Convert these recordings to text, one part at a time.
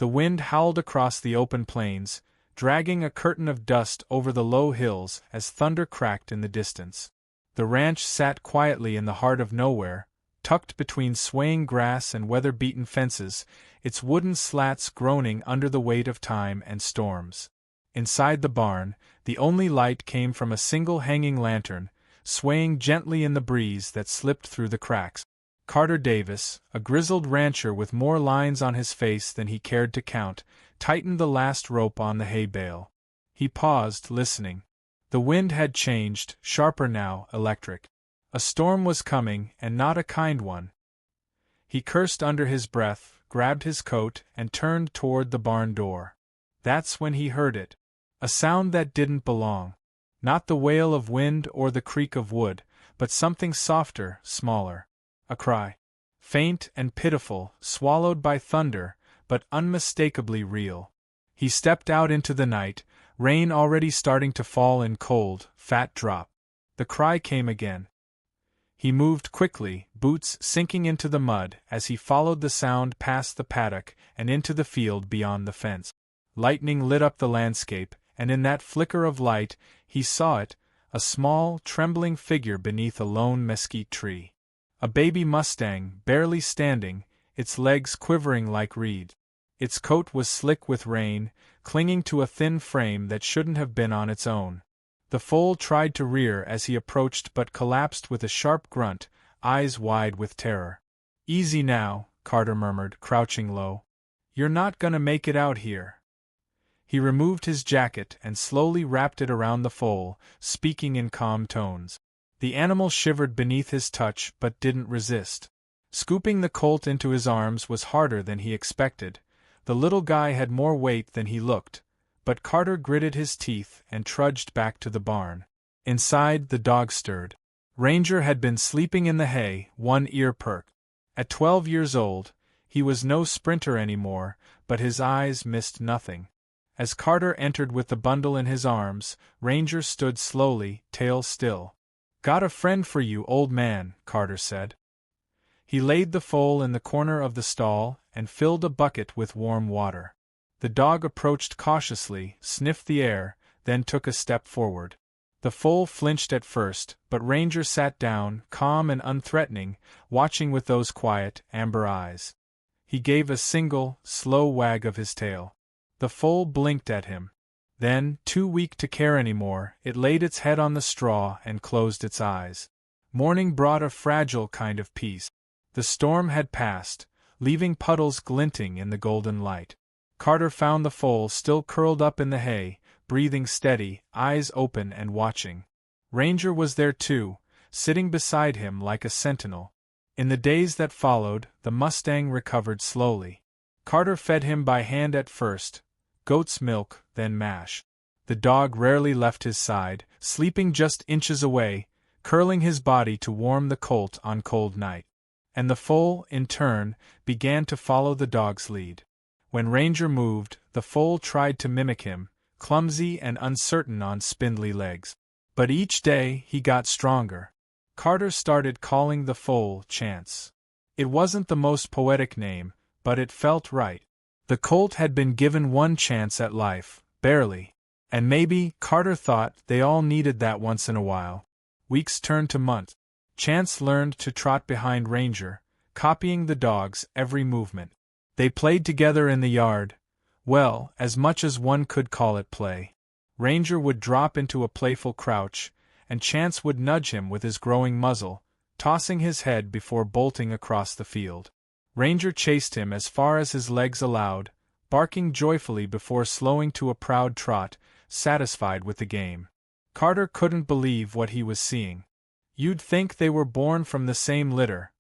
The wind howled across the open plains, dragging a curtain of dust over the low hills as thunder cracked in the distance. The ranch sat quietly in the heart of nowhere, tucked between swaying grass and weather-beaten fences, its wooden slats groaning under the weight of time and storms. Inside the barn, the only light came from a single hanging lantern, swaying gently in the breeze that slipped through the cracks. Carter Davis, a grizzled rancher with more lines on his face than he cared to count, tightened the last rope on the hay bale. He paused, listening. The wind had changed, sharper now, electric. A storm was coming, and not a kind one. He cursed under his breath, grabbed his coat, and turned toward the barn door. That's when he heard it. A sound that didn't belong. Not the wail of wind or the creak of wood, but something softer, smaller. A cry. Faint and pitiful, swallowed by thunder, but unmistakably real. He stepped out into the night, rain already starting to fall in cold, fat drop. The cry came again. He moved quickly, boots sinking into the mud as he followed the sound past the paddock and into the field beyond the fence. Lightning lit up the landscape, and in that flicker of light, he saw it, a small, trembling figure beneath a lone mesquite tree. A baby Mustang, barely standing, its legs quivering like reed. Its coat was slick with rain, clinging to a thin frame that shouldn't have been on its own. The foal tried to rear as he approached but collapsed with a sharp grunt, eyes wide with terror. "Easy now," Carter murmured, crouching low. "You're not gonna make it out here." He removed his jacket and slowly wrapped it around the foal, speaking in calm tones. The animal shivered beneath his touch but didn't resist. Scooping the colt into his arms was harder than he expected. The little guy had more weight than he looked, but Carter gritted his teeth and trudged back to the barn. Inside, the dog stirred. Ranger had been sleeping in the hay, one ear perked. At 12 years old, he was no sprinter anymore, but his eyes missed nothing. As Carter entered with the bundle in his arms, Ranger stood slowly, tail still. "Got a friend for you, old man," Carter said. He laid the foal in the corner of the stall and filled a bucket with warm water. The dog approached cautiously, sniffed the air, then took a step forward. The foal flinched at first, but Ranger sat down, calm and unthreatening, watching with those quiet, amber eyes. He gave a single, slow wag of his tail. The foal blinked at him. Then, too weak to care anymore, it laid its head on the straw and closed its eyes. Morning brought a fragile kind of peace. The storm had passed, leaving puddles glinting in the golden light. Carter found the foal still curled up in the hay, breathing steady, eyes open and watching. Ranger was there too, sitting beside him like a sentinel. In the days that followed, the Mustang recovered slowly. Carter fed him by hand at first, goat's milk, then mash. The dog rarely left his side, sleeping just inches away, curling his body to warm the colt on cold night. And the foal, in turn, began to follow the dog's lead. When Ranger moved, the foal tried to mimic him, clumsy and uncertain on spindly legs. But each day, he got stronger. Carter started calling the foal Chance. It wasn't the most poetic name, but it felt right. The colt had been given one chance at life, barely. And maybe, Carter thought, they all needed that once in a while. Weeks turned to months. Chance learned to trot behind Ranger, copying the dog's every movement. They played together in the yard. Well, as much as one could call it play. Ranger would drop into a playful crouch, and Chance would nudge him with his growing muzzle, tossing his head before bolting across the field. Ranger chased him as far as his legs allowed, barking joyfully before slowing to a proud trot, satisfied with the game. Carter couldn't believe what he was seeing. "You'd think they were born from the same litter,"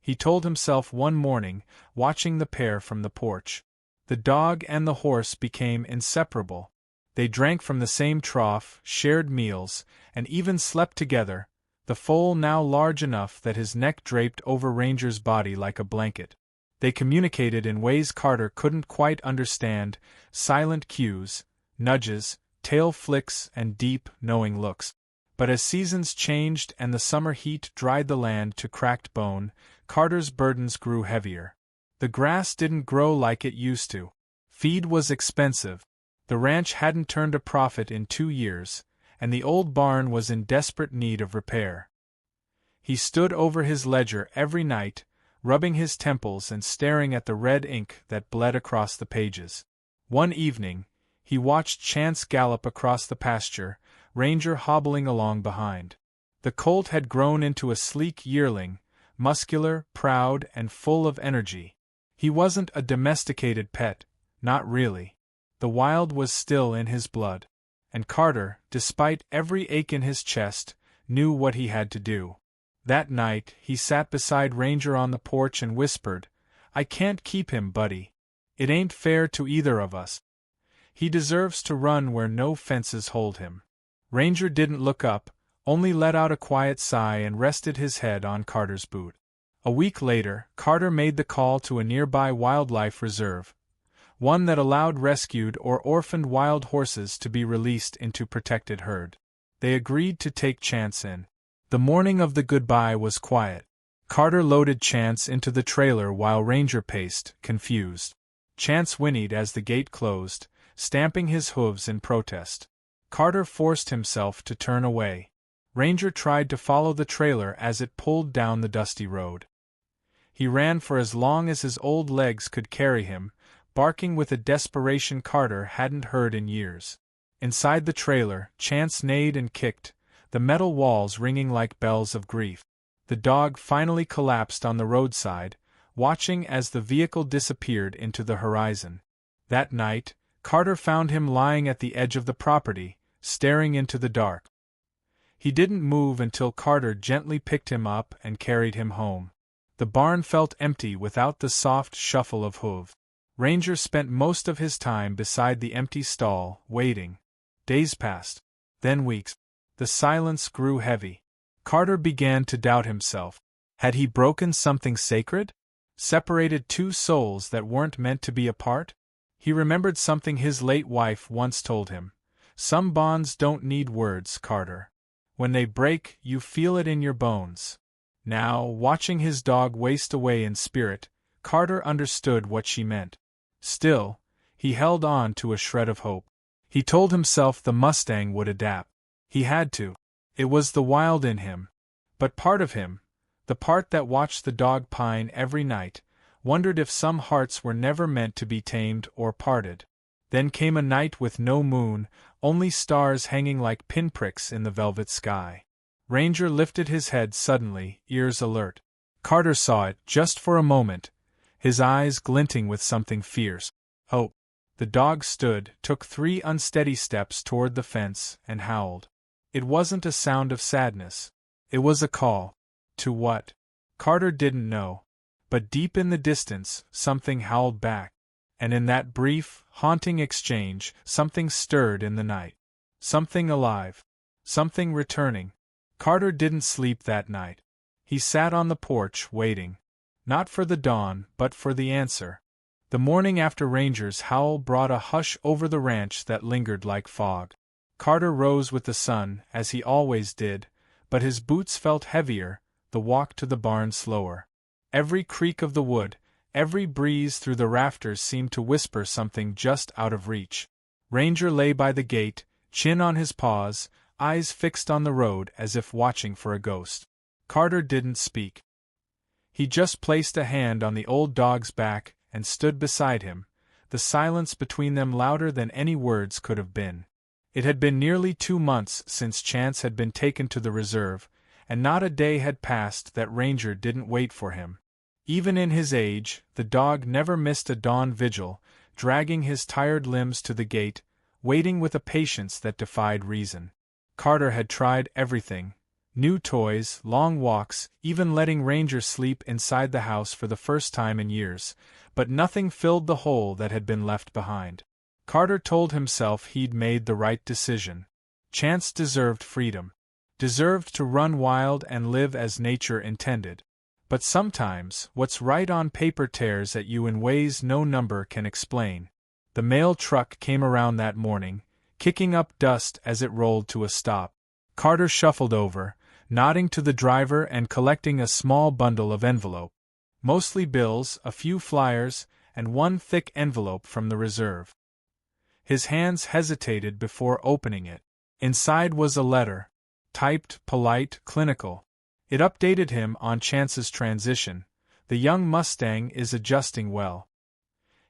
he told himself one morning, watching the pair from the porch. The dog and the horse became inseparable. They drank from the same trough, shared meals, and even slept together, the foal now large enough that his neck draped over Ranger's body like a blanket. They communicated in ways Carter couldn't quite understand, silent cues, nudges, tail flicks, and deep, knowing looks. But as seasons changed and the summer heat dried the land to cracked bone, Carter's burdens grew heavier. The grass didn't grow like it used to. Feed was expensive. The ranch hadn't turned a profit in 2 years, and the old barn was in desperate need of repair. He stood over his ledger every night, rubbing his temples and staring at the red ink that bled across the pages. One evening, he watched Chance gallop across the pasture, Ranger hobbling along behind. The colt had grown into a sleek yearling, muscular, proud, and full of energy. He wasn't a domesticated pet, not really. The wild was still in his blood. And Carter, despite every ache in his chest, knew what he had to do. That night, he sat beside Ranger on the porch and whispered, "I can't keep him, buddy. It ain't fair to either of us. He deserves to run where no fences hold him." Ranger didn't look up, only let out a quiet sigh and rested his head on Carter's boot. A week later, Carter made the call to a nearby wildlife reserve, one that allowed rescued or orphaned wild horses to be released into protected herd. They agreed to take Chance in. The morning of the goodbye was quiet. Carter loaded Chance into the trailer while Ranger paced, confused. Chance whinnied as the gate closed, stamping his hooves in protest. Carter forced himself to turn away. Ranger tried to follow the trailer as it pulled down the dusty road. He ran for as long as his old legs could carry him, barking with a desperation Carter hadn't heard in years. Inside the trailer, Chance neighed and kicked, the metal walls ringing like bells of grief. The dog finally collapsed on the roadside, watching as the vehicle disappeared into the horizon. That night, Carter found him lying at the edge of the property, staring into the dark. He didn't move until Carter gently picked him up and carried him home. The barn felt empty without the soft shuffle of hooves. Ranger spent most of his time beside the empty stall, waiting. Days passed. Then weeks. The silence grew heavy. Carter began to doubt himself. Had he broken something sacred? Separated two souls that weren't meant to be apart? He remembered something his late wife once told him. "Some bonds don't need words, Carter. When they break, you feel it in your bones." Now, watching his dog waste away in spirit, Carter understood what she meant. Still, he held on to a shred of hope. He told himself the Mustang would adapt. He had to. It was the wild in him. But part of him, the part that watched the dog pine every night, wondered if some hearts were never meant to be tamed or parted. Then came a night with no moon, only stars hanging like pinpricks in the velvet sky. Ranger lifted his head suddenly, ears alert. Carter saw it just for a moment, his eyes glinting with something fierce. Hope. The dog stood, took 3 unsteady steps toward the fence, and howled. It wasn't a sound of sadness. It was a call. To what? Carter didn't know. But deep in the distance, something howled back. And in that brief, haunting exchange, something stirred in the night. Something alive. Something returning. Carter didn't sleep that night. He sat on the porch, waiting. Not for the dawn, but for the answer. The morning after Ranger's howl brought a hush over the ranch that lingered like fog. Carter rose with the sun, as he always did, but his boots felt heavier, the walk to the barn slower. Every creak of the wood, every breeze through the rafters seemed to whisper something just out of reach. Ranger lay by the gate, chin on his paws, eyes fixed on the road as if watching for a ghost. Carter didn't speak. He just placed a hand on the old dog's back and stood beside him, the silence between them louder than any words could have been. It had been nearly 2 months since Chance had been taken to the reserve, and not a day had passed that Ranger didn't wait for him. Even in his age, the dog never missed a dawn vigil, dragging his tired limbs to the gate, waiting with a patience that defied reason. Carter had tried everything. New toys, long walks, even letting Ranger sleep inside the house for the first time in years, but nothing filled the hole that had been left behind. Carter told himself he'd made the right decision. Chance deserved freedom. Deserved to run wild and live as nature intended. But sometimes, what's right on paper tears at you in ways no number can explain. The mail truck came around that morning, kicking up dust as it rolled to a stop. Carter shuffled over, nodding to the driver and collecting a small bundle of envelope. Mostly bills, a few flyers, and one thick envelope from the reserve. His hands hesitated before opening it. Inside was a letter, typed, polite, clinical. It updated him on Chance's transition. The young Mustang is adjusting well.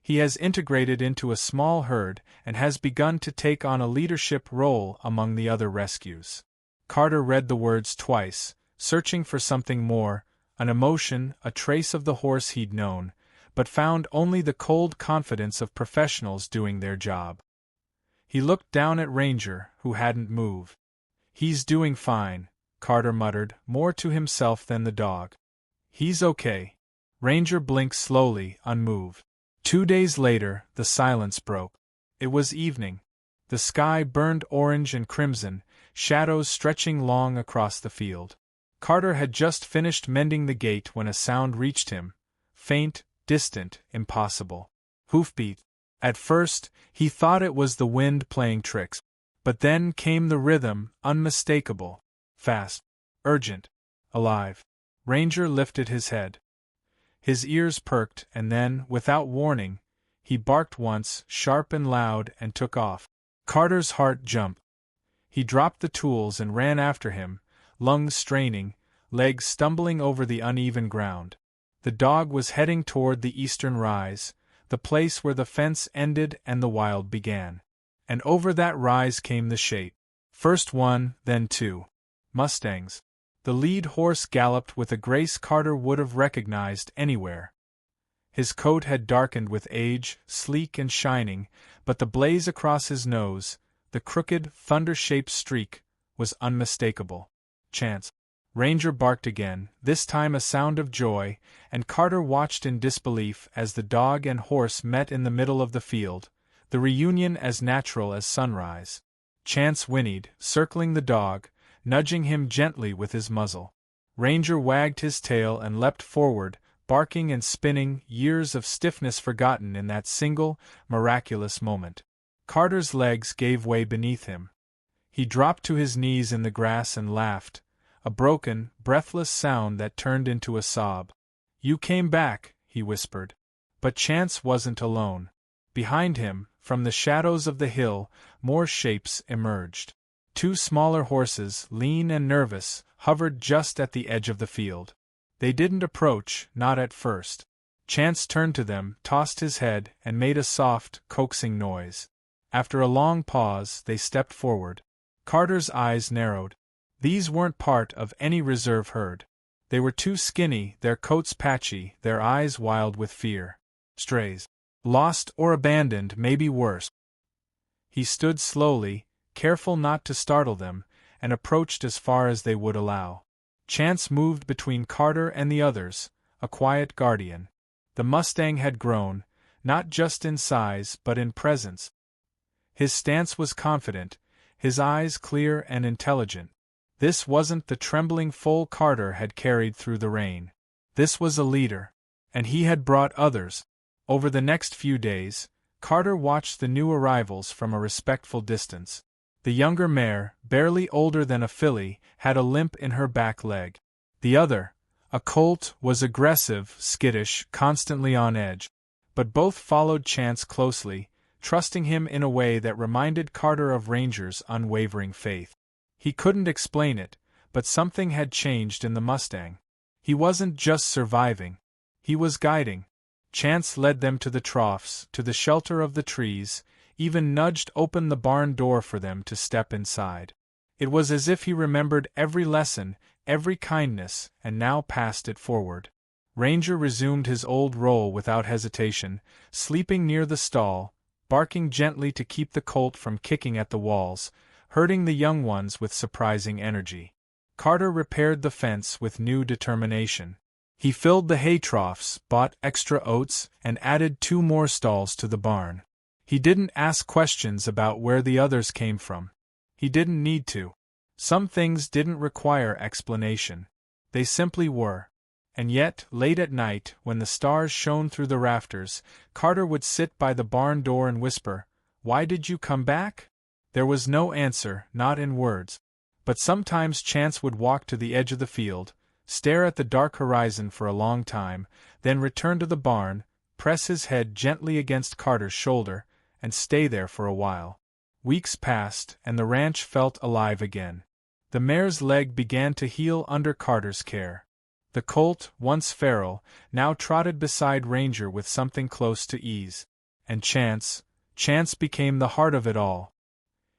He has integrated into a small herd and has begun to take on a leadership role among the other rescues. Carter read the words twice, searching for something more, an emotion, a trace of the horse he'd known, but found only the cold confidence of professionals doing their job. He looked down at Ranger, who hadn't moved. "He's doing fine," Carter muttered, more to himself than the dog. "He's okay." Ranger blinked slowly, unmoved. 2 days later, the silence broke. It was evening. The sky burned orange and crimson, shadows stretching long across the field. Carter had just finished mending the gate when a sound reached him. Faint, distant, impossible. Hoofbeat. At first, he thought it was the wind playing tricks. But then came the rhythm, unmistakable. Fast. Urgent. Alive. Ranger lifted his head. His ears perked, and then, without warning, he barked once, sharp and loud, and took off. Carter's heart jumped. He dropped the tools and ran after him, lungs straining, legs stumbling over the uneven ground. The dog was heading toward the eastern rise, the place where the fence ended and the wild began. And over that rise came the shape. First one, then two. Mustangs. The lead horse galloped with a grace Carter would have recognized anywhere. His coat had darkened with age, sleek and shining, but the blaze across his nose, the crooked, thunder-shaped streak, was unmistakable. Chance. Ranger barked again, this time a sound of joy, and Carter watched in disbelief as the dog and horse met in the middle of the field, the reunion as natural as sunrise. Chance whinnied, circling the dog, nudging him gently with his muzzle. Ranger wagged his tail and leapt forward, barking and spinning, years of stiffness forgotten in that single, miraculous moment. Carter's legs gave way beneath him. He dropped to his knees in the grass and laughed, a broken, breathless sound that turned into a sob. "You came back," he whispered. But Chance wasn't alone. Behind him, from the shadows of the hill, more shapes emerged. 2 smaller horses, lean and nervous, hovered just at the edge of the field. They didn't approach, not at first. Chance turned to them, tossed his head, and made a soft, coaxing noise. After a long pause, they stepped forward. Carter's eyes narrowed. These weren't part of any reserve herd. They were too skinny, their coats patchy, their eyes wild with fear. Strays. Lost or abandoned, maybe worse. He stood slowly, careful not to startle them, and approached as far as they would allow. Chance moved between Carter and the others, a quiet guardian. The Mustang had grown, not just in size but in presence. His stance was confident, his eyes clear and intelligent. This wasn't the trembling foal Carter had carried through the rain. This was a leader. And he had brought others. Over the next few days, Carter watched the new arrivals from a respectful distance. The younger mare, barely older than a filly, had a limp in her back leg. The other, a colt, was aggressive, skittish, constantly on edge. But both followed Chance closely, trusting him in a way that reminded Carter of Ranger's unwavering faith. He couldn't explain it, but something had changed in the Mustang. He wasn't just surviving. He was guiding. Chance led them to the troughs, to the shelter of the trees, even nudged open the barn door for them to step inside. It was as if he remembered every lesson, every kindness, and now passed it forward. Ranger resumed his old role without hesitation, sleeping near the stall, barking gently to keep the colt from kicking at the walls, herding the young ones with surprising energy. Carter repaired the fence with new determination. He filled the hay troughs, bought extra oats, and added 2 more stalls to the barn. He didn't ask questions about where the others came from. He didn't need to. Some things didn't require explanation. They simply were. And yet, late at night, when the stars shone through the rafters, Carter would sit by the barn door and whisper, "Why did you come back?" There was no answer, not in words. But sometimes Chance would walk to the edge of the field, stare at the dark horizon for a long time, then return to the barn, press his head gently against Carter's shoulder, and stay there for a while. Weeks passed, and the ranch felt alive again. The mare's leg began to heal under Carter's care. The colt, once feral, now trotted beside Ranger with something close to ease. And Chance became the heart of it all.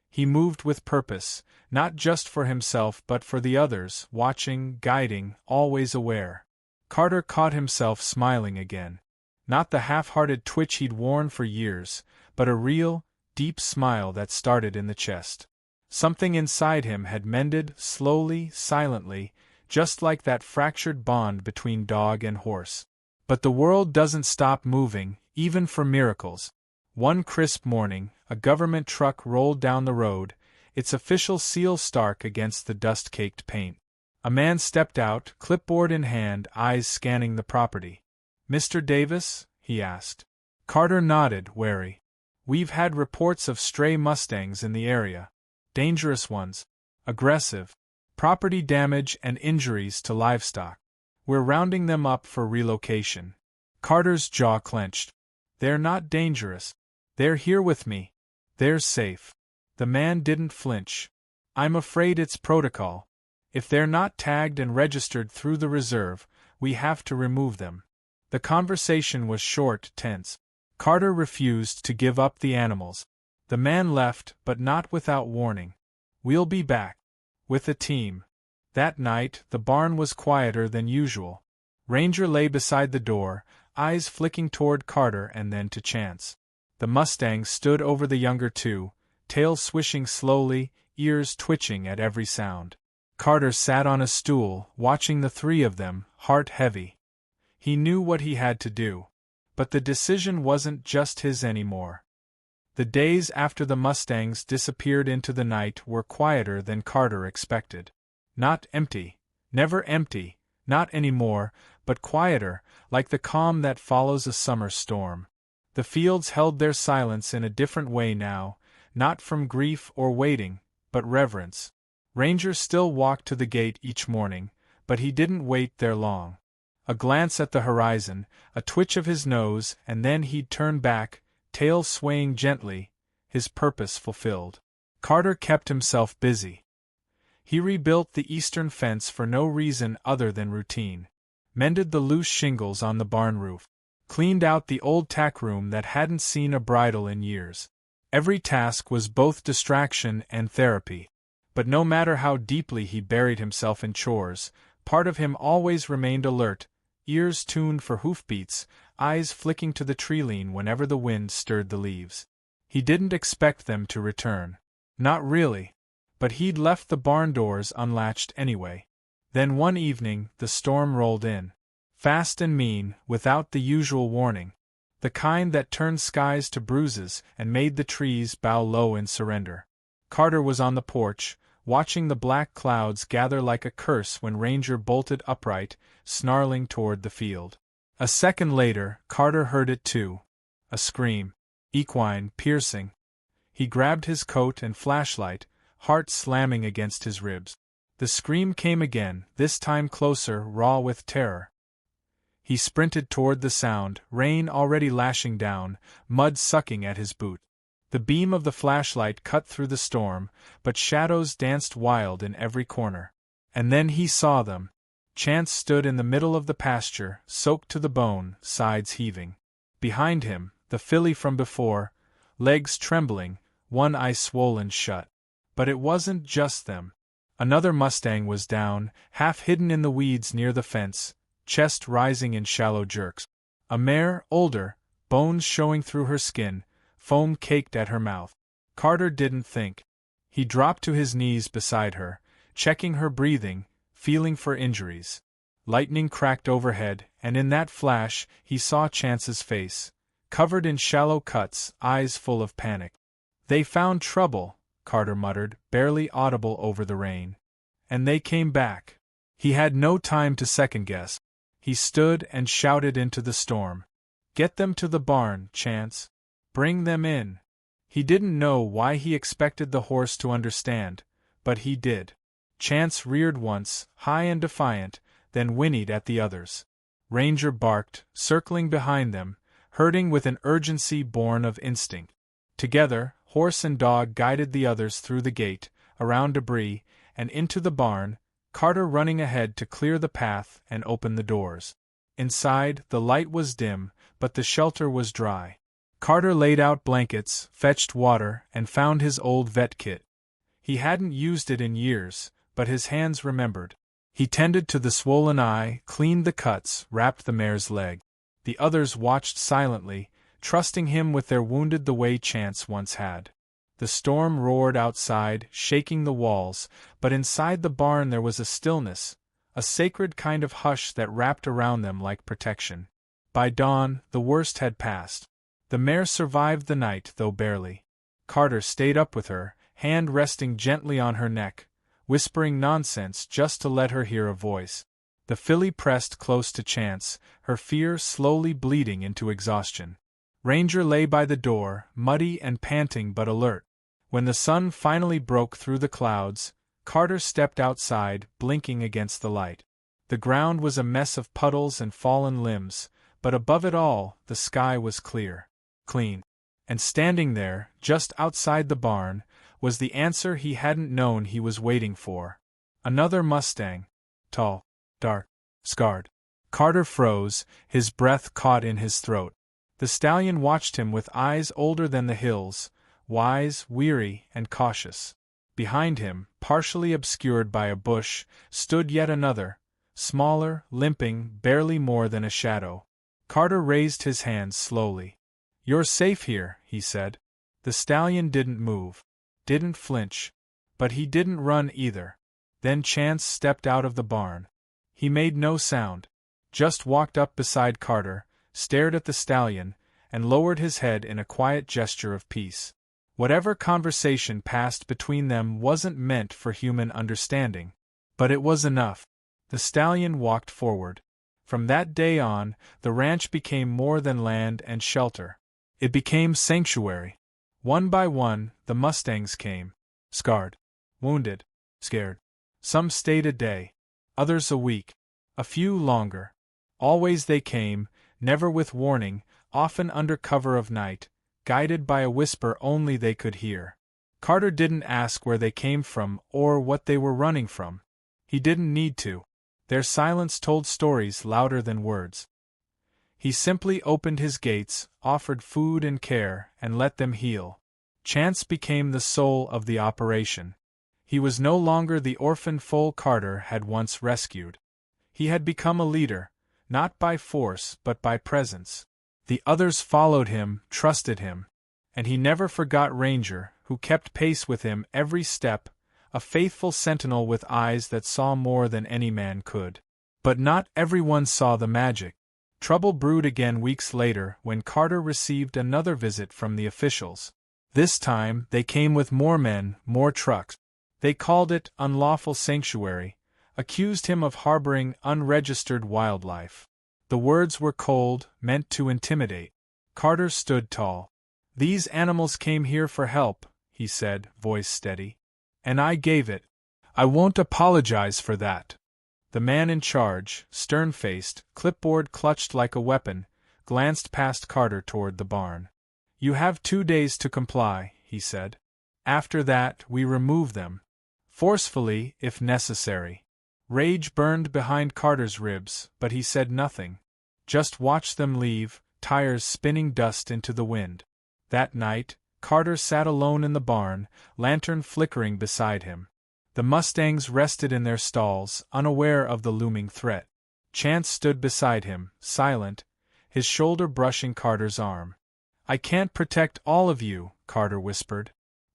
He moved with purpose, not just for himself but for the others, watching, guiding, always aware. Carter caught himself smiling again. Not the half-hearted twitch he'd worn for years, but a real, deep smile that started in the chest. Something inside him had mended, slowly, silently, just like that fractured bond between dog and horse. But the world doesn't stop moving, even for miracles. One crisp morning, a government truck rolled down the road, its official seal stark against the dust-caked paint. A man stepped out, clipboard in hand, eyes scanning the property. "Mr. Davis?" he asked. Carter nodded, wary. "We've had reports of stray Mustangs in the area. Dangerous ones. Aggressive. Property damage and injuries to livestock. We're rounding them up for relocation." Carter's jaw clenched. "They're not dangerous. They're here with me. They're safe." The man didn't flinch. "I'm afraid it's protocol. If they're not tagged and registered through the reserve, we have to remove them." The conversation was short, tense. Carter refused to give up the animals. The man left, but not without warning. "We'll be back. With a team." That night, the barn was quieter than usual. Ranger lay beside the door, eyes flicking toward Carter and then to Chance. The Mustang stood over the younger two, tail swishing slowly, ears twitching at every sound. Carter sat on a stool, watching the three of them, heart heavy. He knew what he had to do. But the decision wasn't just his anymore. The days after the Mustangs disappeared into the night were quieter than Carter expected. Not empty, never empty, not anymore, but quieter, like the calm that follows a summer storm. The fields held their silence in a different way now, not from grief or waiting, but reverence. Ranger still walked to the gate each morning, but he didn't wait there long. A glance at the horizon, a twitch of his nose, and then he'd turn back, tail swaying gently, his purpose fulfilled. Carter kept himself busy. He rebuilt the eastern fence for no reason other than routine. Mended the loose shingles on the barn roof. Cleaned out the old tack room that hadn't seen a bridle in years. Every task was both distraction and therapy. But no matter how deeply he buried himself in chores, part of him always remained alert, ears tuned for hoofbeats, eyes flicking to the tree-line whenever the wind stirred the leaves. He didn't expect them to return. Not really. But he'd left the barn doors unlatched anyway. Then one evening, the storm rolled in. Fast and mean, without the usual warning. The kind that turned skies to bruises and made the trees bow low in surrender. Carter was on the porch, watching the black clouds gather like a curse when Ranger bolted upright, snarling toward the field. A second later, Carter heard it too. A scream. Equine, piercing. He grabbed his coat and flashlight, heart slamming against his ribs. The scream came again, this time closer, raw with terror. He sprinted toward the sound, rain already lashing down, mud sucking at his boot. The beam of the flashlight cut through the storm, but shadows danced wild in every corner. And then he saw them. Chance stood in the middle of the pasture, soaked to the bone, sides heaving. Behind him, the filly from before, legs trembling, one eye swollen shut. But it wasn't just them. Another Mustang was down, half hidden in the weeds near the fence, chest rising in shallow jerks. A mare, older, bones showing through her skin, foam caked at her mouth. Carter didn't think. He dropped to his knees beside her, checking her breathing, feeling for injuries. Lightning cracked overhead, and in that flash, he saw Chance's face, covered in shallow cuts, eyes full of panic. "They found trouble," Carter muttered, barely audible over the rain. "And they came back." He had no time to second-guess. He stood and shouted into the storm. "Get them to the barn, Chance. Bring them in." He didn't know why he expected the horse to understand, but he did. Chance reared once, high and defiant, then whinnied at the others. Ranger barked, circling behind them, herding with an urgency born of instinct. Together, horse and dog guided the others through the gate, around debris, and into the barn, Carter running ahead to clear the path and open the doors. Inside, the light was dim, but the shelter was dry. Carter laid out blankets, fetched water, and found his old vet kit. He hadn't used it in years, but his hands remembered. He tended to the swollen eye, cleaned the cuts, wrapped the mare's leg. The others watched silently, trusting him with their wounded the way Chance once had. The storm roared outside, shaking the walls, but inside the barn there was a stillness, a sacred kind of hush that wrapped around them like protection. By dawn, the worst had passed. The mare survived the night, though barely. Carter stayed up with her, hand resting gently on her neck, whispering nonsense just to let her hear a voice. The filly pressed close to Chance, her fear slowly bleeding into exhaustion. Ranger lay by the door, muddy and panting but alert. When the sun finally broke through the clouds, Carter stepped outside, blinking against the light. The ground was a mess of puddles and fallen limbs, but above it all, the sky was clear, clean. And standing there, just outside the barn, was the answer he hadn't known he was waiting for. Another Mustang. Tall, dark, scarred. Carter froze, his breath caught in his throat. The stallion watched him with eyes older than the hills, wise, weary, and cautious. Behind him, partially obscured by a bush, stood yet another, smaller, limping, barely more than a shadow. Carter raised his hands slowly. "You're safe here," he said. The stallion didn't move, didn't flinch, but he didn't run either. Then Chance stepped out of the barn. He made no sound, just walked up beside Carter, stared at the stallion, and lowered his head in a quiet gesture of peace. Whatever conversation passed between them wasn't meant for human understanding, but it was enough. The stallion walked forward. From that day on, the ranch became more than land and shelter. It became sanctuary. One by one, the Mustangs came, scarred, wounded, scared. Some stayed a day, others a week, a few longer. Always they came, never with warning, often under cover of night, guided by a whisper only they could hear. Carter didn't ask where they came from or what they were running from. He didn't need to. Their silence told stories louder than words. He simply opened his gates, offered food and care, and let them heal. Chance became the soul of the operation. He was no longer the orphaned foal Carter had once rescued. He had become a leader, not by force but by presence. The others followed him, trusted him. And he never forgot Ranger, who kept pace with him every step, a faithful sentinel with eyes that saw more than any man could. But not everyone saw the magic. Trouble brewed again weeks later when Carter received another visit from the officials. This time, they came with more men, more trucks. They called it unlawful sanctuary, accused him of harboring unregistered wildlife. The words were cold, meant to intimidate. Carter stood tall. "These animals came here for help," he said, voice steady. "And I gave it. I won't apologize for that." The man in charge, stern-faced, clipboard clutched like a weapon, glanced past Carter toward the barn. "You have 2 days to comply," he said. "After that, we remove them. Forcefully, if necessary." Rage burned behind Carter's ribs, but he said nothing. Just watched them leave, tires spinning dust into the wind. That night, Carter sat alone in the barn, lantern flickering beside him. The Mustangs rested in their stalls, unaware of the looming threat. Chance stood beside him, silent, his shoulder brushing Carter's arm. "I can't protect all of you," Carter whispered.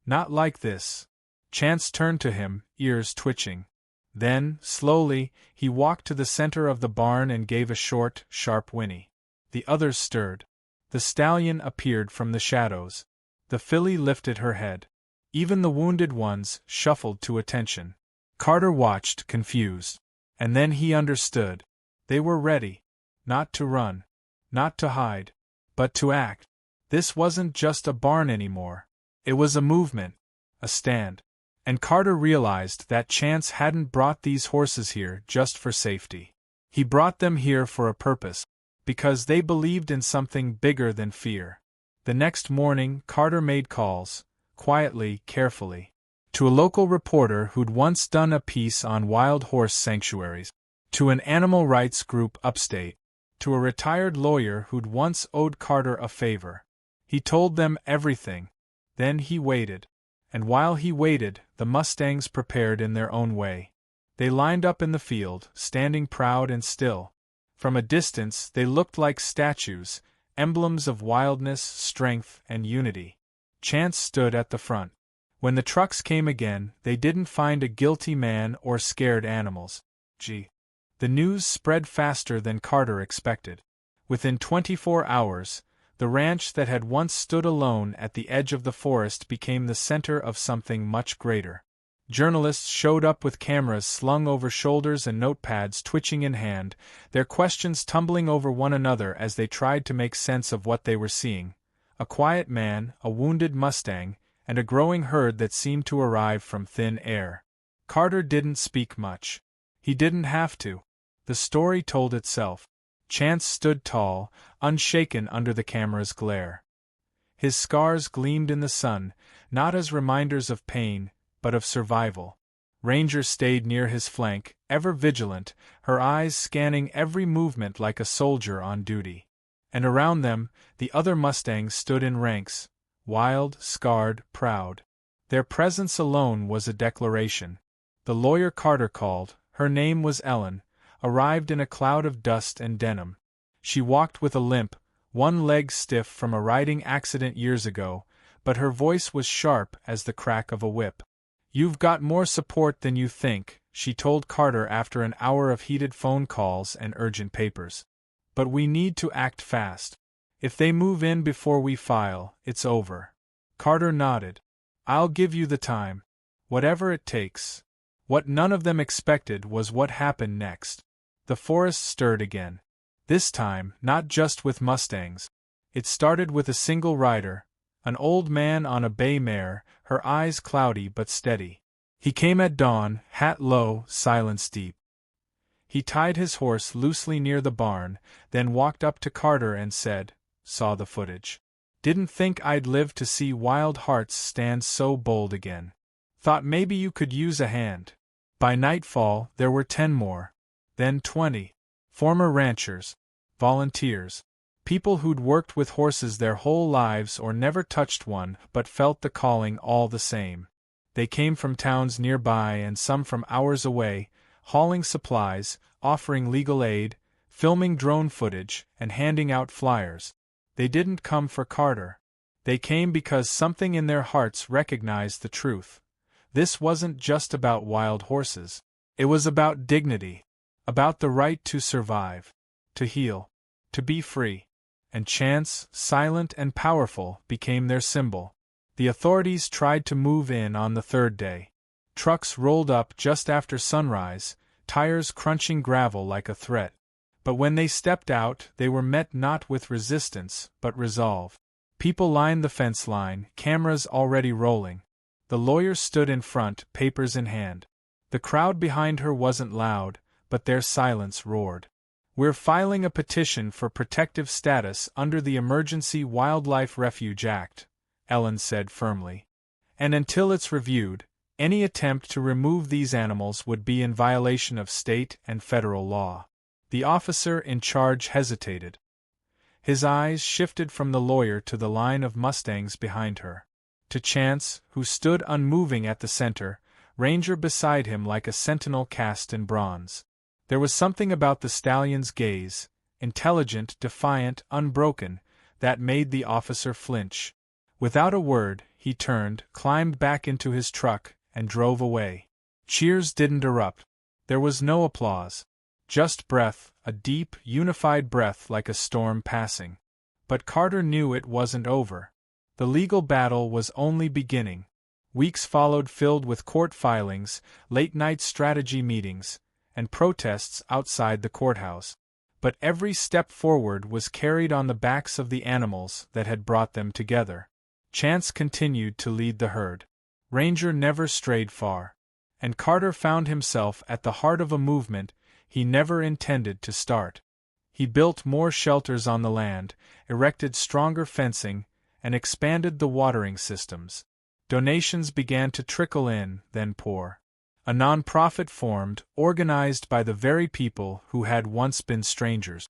"Not like this." Chance turned to him, ears twitching. Then, slowly, he walked to the center of the barn and gave a short, sharp whinny. The others stirred. The stallion appeared from the shadows. The filly lifted her head. Even the wounded ones shuffled to attention. Carter watched, confused. And then he understood. They were ready. Not to run. Not to hide. But to act. This wasn't just a barn anymore. It was a movement. A stand. And Carter realized that Chance hadn't brought these horses here just for safety. He brought them here for a purpose. because they believed in something bigger than fear. The next morning, Carter made calls, quietly, carefully, to a local reporter who'd once done a piece on wild horse sanctuaries, to an animal rights group upstate, to a retired lawyer who'd once owed Carter a favor. He told them everything. Then he waited. And while he waited, the Mustangs prepared in their own way. They lined up in the field, standing proud and still. From a distance, they looked like statues, emblems of wildness, strength, and unity. Chance stood at the front. When the trucks came again, they didn't find a guilty man or scared animals. The news spread faster than Carter expected. Within 24 hours, the ranch that had once stood alone at the edge of the forest became the center of something much greater. Journalists showed up with cameras slung over shoulders and notepads twitching in hand, their questions tumbling over one another as they tried to make sense of what they were seeing. A quiet man, a wounded Mustang, and a growing herd that seemed to arrive from thin air. Carter didn't speak much. He didn't have to. The story told itself. Chance stood tall, unshaken under the camera's glare. His scars gleamed in the sun, not as reminders of pain, but of survival. Ranger stayed near his flank, ever vigilant, her eyes scanning every movement like a soldier on duty. And around them, the other Mustangs stood in ranks, wild, scarred, proud. Their presence alone was a declaration. The lawyer Carter called, her name was Ellen, arrived in a cloud of dust and denim. She walked with a limp, one leg stiff from a riding accident years ago, but her voice was sharp as the crack of a whip. "You've got more support than you think," she told Carter after an hour of heated phone calls and urgent papers. "But we need to act fast. If they move in before we file, it's over." Carter nodded. "I'll give you the time. Whatever it takes." What none of them expected was what happened next. The forest stirred again. This time, not just with Mustangs. It started with a single rider, an old man on a bay mare, her eyes cloudy but steady. He came at dawn, hat low, silence deep. He tied his horse loosely near the barn, then walked up to Carter and said, "Saw the footage. Didn't think I'd live to see wild hearts stand so bold again. Thought maybe you could use a hand." By nightfall, there were 10 more. Then 20. Former ranchers. Volunteers. People who'd worked with horses their whole lives or never touched one but felt the calling all the same. They came from towns nearby and some from hours away, hauling supplies, offering legal aid, filming drone footage, and handing out flyers. They didn't come for Carter. They came because something in their hearts recognized the truth. This wasn't just about wild horses. It was about dignity. About the right to survive. To heal. To be free. And Chance, silent and powerful, became their symbol. The authorities tried to move in on the third day. Trucks rolled up just after sunrise, tires crunching gravel like a threat. But when they stepped out, they were met not with resistance, but resolve. People lined the fence line, cameras already rolling. The lawyer stood in front, papers in hand. The crowd behind her wasn't loud, but their silence roared. "We're filing a petition for protective status under the Emergency Wildlife Refuge Act," Ellen said firmly. "And until it's reviewed, any attempt to remove these animals would be in violation of state and federal law." The officer in charge hesitated. His eyes shifted from the lawyer to the line of Mustangs behind her. To Chance, who stood unmoving at the center, Ranger beside him like a sentinel cast in bronze. There was something about the stallion's gaze, intelligent, defiant, unbroken, that made the officer flinch. Without a word, he turned, climbed back into his truck, and drove away. Cheers didn't erupt. There was no applause. Just breath, a deep, unified breath like a storm passing. But Carter knew it wasn't over. The legal battle was only beginning. Weeks followed filled with court filings, late-night strategy meetings, and protests outside the courthouse. But every step forward was carried on the backs of the animals that had brought them together. Chance continued to lead the herd. Ranger never strayed far. And Carter found himself at the heart of a movement he never intended to start. He built more shelters on the land, erected stronger fencing, and expanded the watering systems. Donations began to trickle in, then pour. A non-profit formed, organized by the very people who had once been strangers.